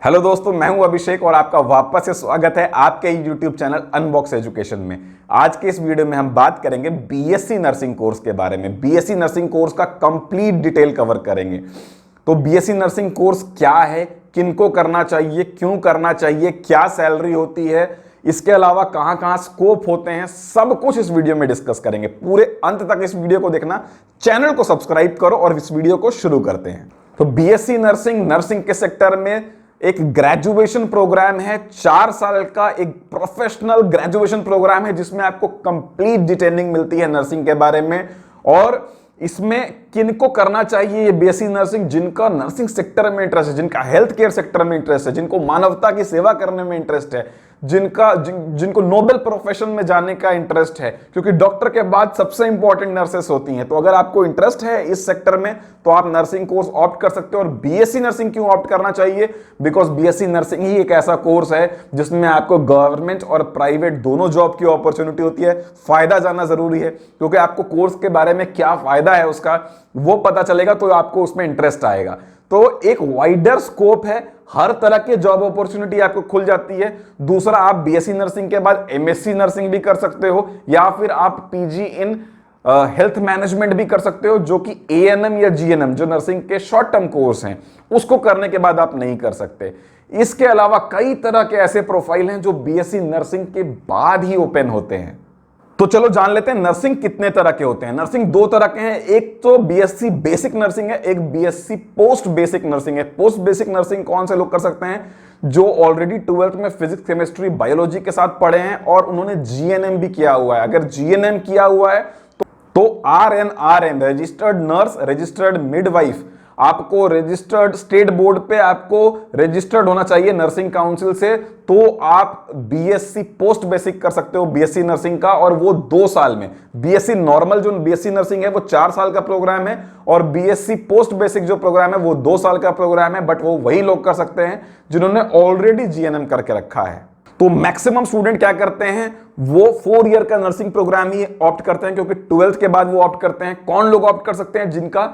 Hello दोस्तों, मैं हूं अभिषेक और आपका वापस से स्वागत है आपके यूट्यूब चैनल अनबॉक्स एजुकेशन में। आज के इस वीडियो में हम बात करेंगे बीएससी नर्सिंग कोर्स के बारे में। बीएससी नर्सिंग कोर्स का कंप्लीट डिटेल कवर करेंगे। तो बीएससी नर्सिंग कोर्स क्या है, किनको करना चाहिए, क्यों करना चाहिए, क्या सैलरी होती है, इसके अलावा कहां कहां स्कोप होते हैं, सब कुछ इस वीडियो में डिस्कस करेंगे। पूरे अंत तक इस वीडियो को देखना, चैनल को सब्सक्राइब करो और इस वीडियो को शुरू करते हैं। तो बीएससी नर्सिंग के सेक्टर में एक ग्रेजुएशन प्रोग्राम है, 4 साल का एक प्रोफेशनल ग्रेजुएशन प्रोग्राम है जिसमें आपको कंप्लीट डिटेलिंग मिलती है नर्सिंग के बारे में। और इसमें किनको करना चाहिए ये बीएससी नर्सिंग? जिनका नर्सिंग सेक्टर में इंटरेस्ट है, जिनका हेल्थ केयर सेक्टर में इंटरेस्ट है, जिनको मानवता की सेवा करने में इंटरेस्ट है, जिनको नोबेल प्रोफेशन में जाने का इंटरेस्ट है, क्योंकि डॉक्टर के बाद सबसे इंपॉर्टेंट नर्सेस होती हैं। तो अगर आपको इंटरेस्ट है इस सेक्टर में तो आप नर्सिंग कोर्स ऑप्ट कर सकते हो। और बीएससी नर्सिंग क्यों ऑप्ट करना चाहिए? बिकॉज बीएससी नर्सिंग ही एक ऐसा कोर्स है जिसमें आपको गवर्नमेंट और प्राइवेट दोनों जॉब की अपॉर्चुनिटी होती है। फायदा जानना जरूरी है, क्योंकि आपको कोर्स के बारे में क्या फायदा है उसका वो पता चलेगा तो आपको उसमें इंटरेस्ट आएगा। तो एक वाइडर स्कोप है, हर तरह के जॉब अपॉर्चुनिटी आपको खुल जाती है। दूसरा, आप बीएससी नर्सिंग के बाद एमएससी नर्सिंग भी कर सकते हो, या फिर आप पीजी इन हेल्थ मैनेजमेंट भी कर सकते हो, जो कि एएनएम या जीएनएम जो नर्सिंग के शॉर्ट टर्म कोर्स हैं उसको करने के बाद आप नहीं कर सकते। इसके अलावा कई तरह के ऐसे प्रोफाइल हैं जो बीएससी नर्सिंग के बाद ही ओपन होते हैं। तो चलो जान लेते हैं नर्सिंग कितने तरह के होते हैं। नर्सिंग 2 तरह के हैं, एक तो बीएससी बेसिक नर्सिंग है, एक बीएससी पोस्ट बेसिक नर्सिंग है। पोस्ट बेसिक नर्सिंग कौन से लोग कर सकते हैं? जो ऑलरेडी 12th में फिजिक्स, केमिस्ट्री, बायोलॉजी के साथ पढ़े हैं और उन्होंने जीएनएम भी किया हुआ है। अगर जीएनएम किया हुआ है तो RN registered nurse, registered midwife, आपको रजिस्टर्ड स्टेट बोर्ड पे आपको रजिस्टर्ड होना चाहिए नर्सिंग काउंसिल से, तो आप बीएससी पोस्ट बेसिक कर सकते हो बीएससी नर्सिंग का, और वो 2 साल में। बीएससी नॉर्मल जो बीएससी नर्सिंग है वो 4 साल का प्रोग्राम है, और बीएससी पोस्ट बेसिक जो प्रोग्राम है वो 2 साल का प्रोग्राम है। बट वो वही लोग कर सकते हैं जिन्होंने ऑलरेडी जीएनएम करके रखा है। तो मैक्सिमम स्टूडेंट क्या करते हैं, वो 4 ईयर का नर्सिंग प्रोग्राम ही ऑप्ट करते हैं, क्योंकि 12th के बाद वो ऑप्ट करते हैं। कौन लोग ऑप्ट कर सकते हैं? जिनका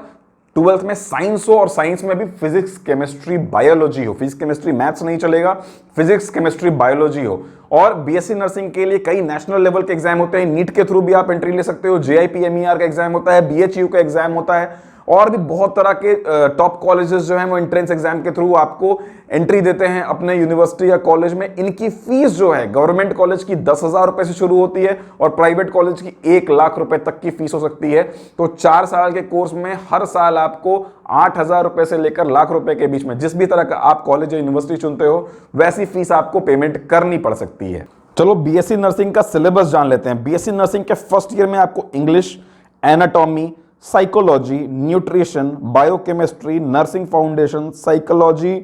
12th में साइंस हो और साइंस में भी फिजिक्स, केमिस्ट्री, बायोलॉजी हो। फिजिक्स, केमिस्ट्री, मैथ्स नहीं चलेगा, फिजिक्स, केमिस्ट्री, बायोलॉजी हो। और बीएससी नर्सिंग के लिए कई नेशनल लेवल के एग्जाम होते हैं, नीट के थ्रू भी आप एंट्री ले सकते हो, जेआईपीएमईआर का एग्जाम होता है, बीएचयू का एग्जाम होता है, और भी बहुत तरह के टॉप कॉलेजेस जो हैं वो एंट्रेंस एग्जाम के थ्रू आपको एंट्री देते हैं अपने यूनिवर्सिटी या कॉलेज में। इनकी फीस जो है गवर्नमेंट कॉलेज की 10,000 रुपए से शुरू होती है और प्राइवेट कॉलेज की 1 लाख रुपए तक की फीस हो सकती है। तो 4 साल के कोर्स में हर साल आपको 8,000 रुपए से लेकर लाख रुपए के बीच में, जिस भी तरह का आप कॉलेज या यूनिवर्सिटी चुनते हो वैसी फीस आपको पेमेंट करनी पड़ सकती है। चलो बीएससी नर्सिंग का सिलेबस जान लेते हैं। बीएससी नर्सिंग के फर्स्ट ईयर में आपको English, anatomy, psychology, nutrition, biochemistry, nursing foundation, psychology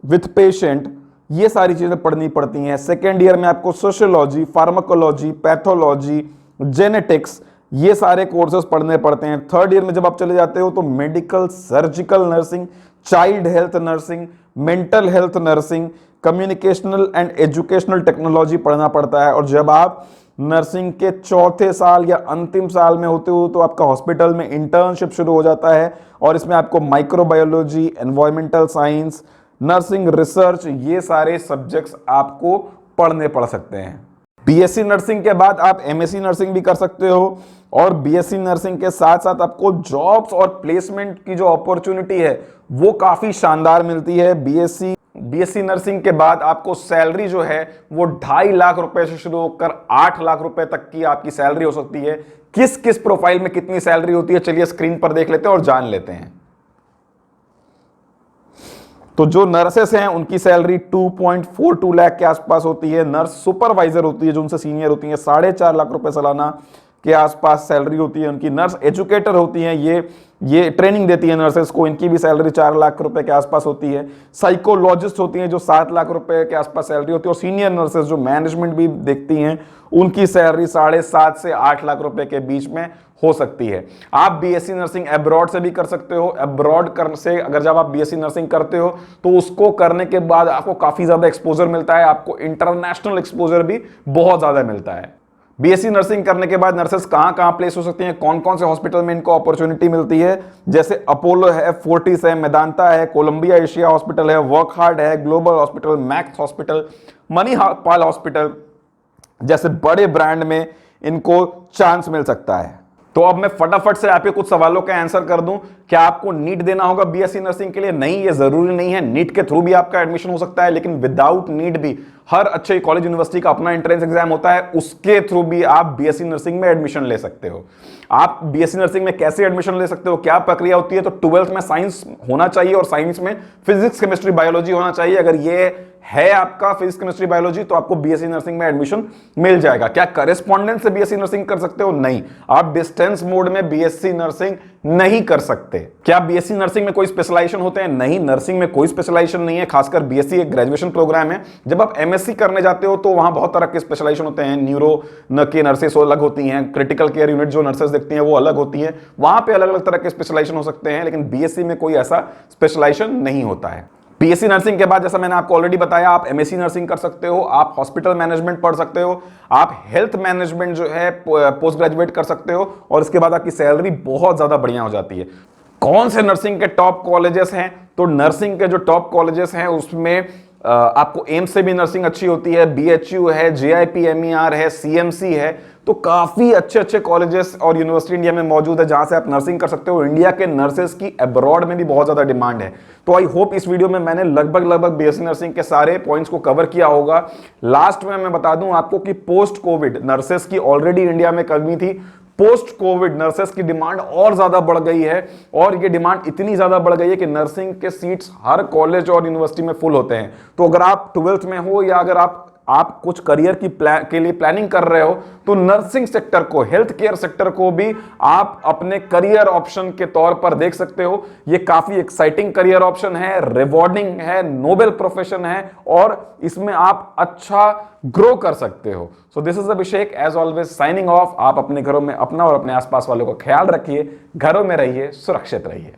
with patient, ये सारी चीजें पढ़नी पड़ती हैं। सेकेंड ईयर में आपको सोशियोलॉजी, फार्माकोलॉजी, पैथोलॉजी, जेनेटिक्स, ये सारे कोर्सेज पढ़ने पड़ते हैं। थर्ड ईयर में जब आप चले जाते हो तो medical, surgical nursing, child health nursing, mental health nursing, communicational and educational technology पढ़ना पड़ता है। और जब आप नर्सिंग के 4थे साल या अंतिम साल में होते हो तो आपका हॉस्पिटल में इंटर्नशिप शुरू हो जाता है, और इसमें आपको microbiology, environmental science, nursing research, ये सारे सब्जेक्ट्स आपको पढ़ने पड़ सकते हैं। बीएससी नर्सिंग के बाद आप एमएससी नर्सिंग भी कर सकते हो, और बीएससी नर्सिंग के साथ साथ आपको जॉब्स और प्लेसमेंट की जो अपॉर्चुनिटी है वो काफी शानदार मिलती है। बीएससी नर्सिंग के बाद आपको सैलरी जो है वो 2.5 लाख रुपए से शुरू होकर 8 लाख रुपए तक की आपकी सैलरी हो सकती है। किस किस प्रोफाइल में कितनी सैलरी होती है चलिए स्क्रीन पर देख लेते हैं और जान लेते हैं। तो जो नर्सेस हैं उनकी सैलरी 2.42 लाख के आसपास होती है। नर्स सुपरवाइजर होती है जो उनसे सीनियर होती है, 4.5 लाख रुपए सालाना के आसपास सैलरी होती है उनकी। नर्स एजुकेटर होती हैं, ये ट्रेनिंग देती है नर्सेस को, इनकी भी सैलरी 4 लाख रुपए के आसपास होती है। साइकोलॉजिस्ट होती हैं जो 7 लाख रुपए के आसपास सैलरी होती है। और सीनियर नर्सेस जो मैनेजमेंट भी देखती हैं उनकी सैलरी 7.5 से 8 लाख रुपए के बीच में हो सकती है। आप बीएससी नर्सिंग अब्रॉड से भी कर सकते हो। अब्रॉड करने से अगर जब आप बीएससी नर्सिंग करते हो तो उसको करने के बाद आपको काफी ज्यादा एक्सपोजर मिलता है, आपको इंटरनेशनल एक्सपोजर भी बहुत ज्यादा मिलता है। बीएससी नर्सिंग करने के बाद नर्सेस कहां कहां प्लेस हो सकती हैं, कौन कौन से हॉस्पिटल में इनको अपॉर्चुनिटी मिलती है, जैसे अपोलो है, फोर्टिस है, मेदांता है, कोलंबिया एशिया हॉस्पिटल है, वर्कहार्ट है, global hospital, max hospital, Manipal hospital जैसे बड़े ब्रांड में इनको चांस मिल सकता है। तो अब मैं फटाफट से आपके कुछ सवालों का आंसर कर दूं। क्या आपको नीट देना होगा बीएससी नर्सिंग के लिए? नहीं, ये जरूरी नहीं है। नीट के थ्रू भी आपका एडमिशन हो सकता है, लेकिन विदाउट नीट भी हर अच्छे कॉलेज यूनिवर्सिटी का अपना एंट्रेंस एग्जाम होता है, उसके थ्रू भी आप बीएससी नर्सिंग में एडमिशन ले सकते हो। आप बीएससी नर्सिंग में कैसे एडमिशन ले सकते हो, क्या प्रक्रिया होती है? तो 12th में साइंस होना चाहिए और साइंस में फिजिक्स, केमिस्ट्री, बायोलॉजी होना चाहिए। अगर ये है आपका फिजिक्स, केमिस्ट्री, बायोलॉजी, तो आपको बीएससी नर्सिंग में एडमिशन मिल जाएगा। क्या करेस्पॉन्डेंस से बीएससी नर्सिंग कर सकते हो? नहीं, आप डिस्टेंस मोड में बीएससी नर्सिंग नहीं कर सकते। क्या बीएससी नर्सिंग में कोई स्पेशलाइजेशन होते हैं? नहीं, नर्सिंग में कोई स्पेशलाइजेशन नहीं है। खासकर बीएससी एक ग्रेजुएशन प्रोग्राम है। जब आप एमएससी करने जाते हो तो वहां बहुत तरह के स्पेशलाइजेशन होते हैं। न्यूरो के नर्सेस अलग होती हैं, क्रिटिकल केयर यूनिट जो नर्सेस देखती हैं वो अलग होती हैं, वहां पे अलग अलग तरह के स्पेशलाइजेशन हो सकते हैं, लेकिन बीएससी में कोई ऐसा स्पेशलाइजेशन नहीं होता है। बीएससी नर्सिंग के बाद जैसा मैंने आपको ऑलरेडी बताया, आप एमएससी नर्सिंग कर सकते हो, आप हॉस्पिटल मैनेजमेंट पढ़ सकते हो, आप हेल्थ मैनेजमेंट जो है पोस्ट ग्रेजुएट कर सकते हो, और इसके बाद आपकी सैलरी बहुत ज्यादा बढ़िया हो जाती है। कौन से नर्सिंग के टॉप कॉलेजेस हैं? तो नर्सिंग के जो टॉप कॉलेजेस हैं उसमें आपको एम्स से भी नर्सिंग अच्छी होती है, बीएचयू है, जेआईपीएमईआर है, सीएमसी है। तो काफी अच्छे अच्छे कॉलेजेस और यूनिवर्सिटी इंडिया में मौजूद है जहां से आप नर्सिंग कर सकते हो। इंडिया के नर्सेस की अब्रॉड में भी बहुत ज्यादा डिमांड है। तो आई होप इस वीडियो में मैंने लगभग बीएससी नर्सिंग के सारे पॉइंट्स को कवर किया होगा। लास्ट में मैं बता दूं आपको कि पोस्ट कोविड नर्सेस की ऑलरेडी इंडिया में कमी थी, पोस्ट कोविड नर्सेस की डिमांड और ज्यादा बढ़ गई है, और ये डिमांड इतनी ज्यादा बढ़ गई है कि नर्सिंग के सीट्स हर कॉलेज और यूनिवर्सिटी में फुल होते हैं। तो अगर आप 12th में हो या अगर आप कुछ करियर के लिए प्लानिंग कर रहे हो, तो नर्सिंग सेक्टर को, हेल्थ केयर सेक्टर को भी आप अपने करियर ऑप्शन के तौर पर देख सकते हो। ये काफी एक्साइटिंग करियर ऑप्शन है, रिवॉर्डिंग है, नोबेल प्रोफेशन है, और इसमें आप अच्छा ग्रो कर सकते हो। So this is Abhishek, as always signing off. आप अपने घरों में अपना और अपने आसपास वालों का ख्याल रखिए, घरों में रहिए, सुरक्षित रहिए।